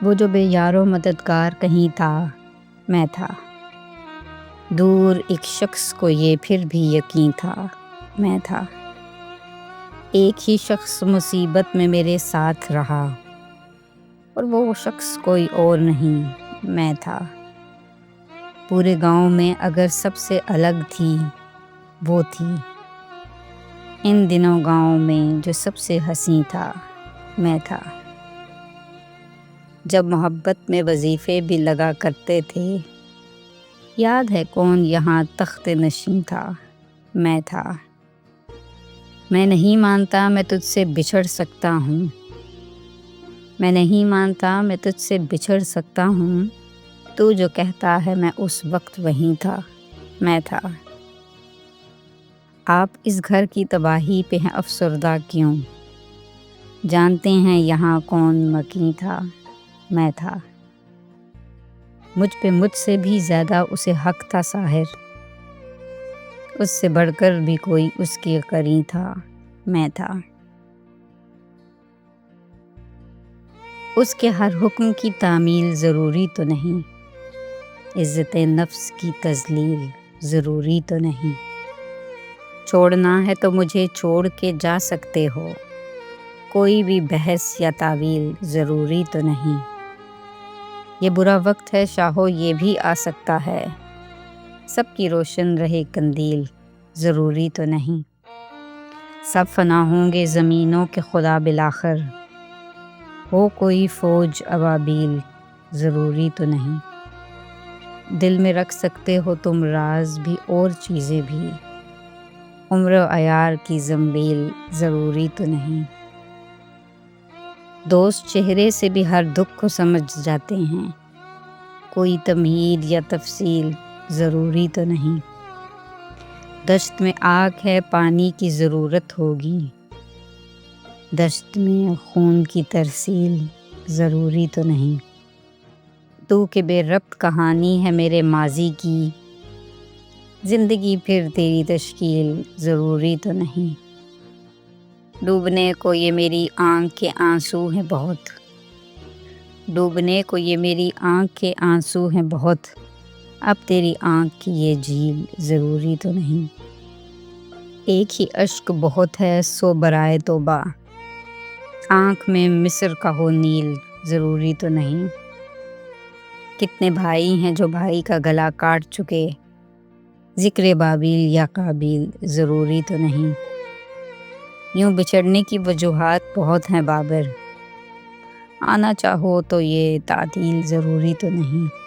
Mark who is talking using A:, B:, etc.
A: وہ جو بے یار و مددگار کہیں تھا، میں تھا۔ دور ایک شخص کو یہ پھر بھی یقین تھا، میں تھا۔ ایک ہی شخص مصیبت میں میرے ساتھ رہا، اور وہ شخص کوئی اور نہیں، میں تھا۔ پورے گاؤں میں اگر سب سے الگ تھی، وہ تھی۔ ان دنوں گاؤں میں جو سب سے حسین تھا، میں تھا۔ جب محبت میں وظیفے بھی لگا کرتے تھے، یاد ہے کون یہاں تخت نشین تھا، میں تھا۔ میں نہیں مانتا میں تجھ سے بچھڑ سکتا ہوں، میں نہیں مانتا میں تجھ سے بچھڑ سکتا ہوں، تو جو کہتا ہے میں اس وقت وہیں تھا، میں تھا۔ آپ اس گھر کی تباہی پہ ہیں افسردہ کیوں؟ جانتے ہیں یہاں کون مکیں تھا، میں تھا۔ مجھ پہ مجھ سے بھی زیادہ اسے حق تھا ساحر، اس سے بڑھ کر بھی کوئی اس کے قرین تھا، میں تھا۔ اس کے ہر حکم کی تعمیل ضروری تو نہیں، عزت نفس کی تذلیل ضروری تو نہیں۔ چھوڑنا ہے تو مجھے چھوڑ کے جا سکتے ہو، کوئی بھی بحث یا تعویل ضروری تو نہیں۔ یہ برا وقت ہے شاہو یہ بھی آ سکتا ہے، سب کی روشن رہے قندیل ضروری تو نہیں۔ سب فنا ہوں گے زمینوں کے خدا بالآخر، ہو کوئی فوج ابابیل ضروری تو نہیں۔ دل میں رکھ سکتے ہو تم راز بھی اور چیزیں بھی، عمر و عیار کی زنبیل ضروری تو نہیں۔ دوست چہرے سے بھی ہر دکھ کو سمجھ جاتے ہیں، کوئی تمہید یا تفصیل ضروری تو نہیں۔ دشت میں آگ ہے پانی کی ضرورت ہوگی، دشت میں خون کی ترسیل ضروری تو نہیں۔ تو کہ بے ربط کہانی ہے میرے ماضی کی، زندگی پھر تیری تشکیل ضروری تو نہیں۔ ڈوبنے کو یہ میری آنکھ کے آنسو ہیں بہت، ڈوبنے کو یہ میری آنکھ کے آنسو ہیں بہت، اب تیری آنکھ کی یہ جھیل ضروری تو نہیں۔ ایک ہی اشک بہت ہے سو برائے توبہ، آنکھ میں مصر کا ہو نیل ضروری تو نہیں۔ کتنے بھائی ہیں جو بھائی کا گلا کاٹ چکے، ذکر بابیل یا قابیل ضروری تو نہیں۔ یوں بچھڑنے کی وجوہات بہت ہیں بابر، آنا چاہو تو یہ تعطیل ضروری تو نہیں۔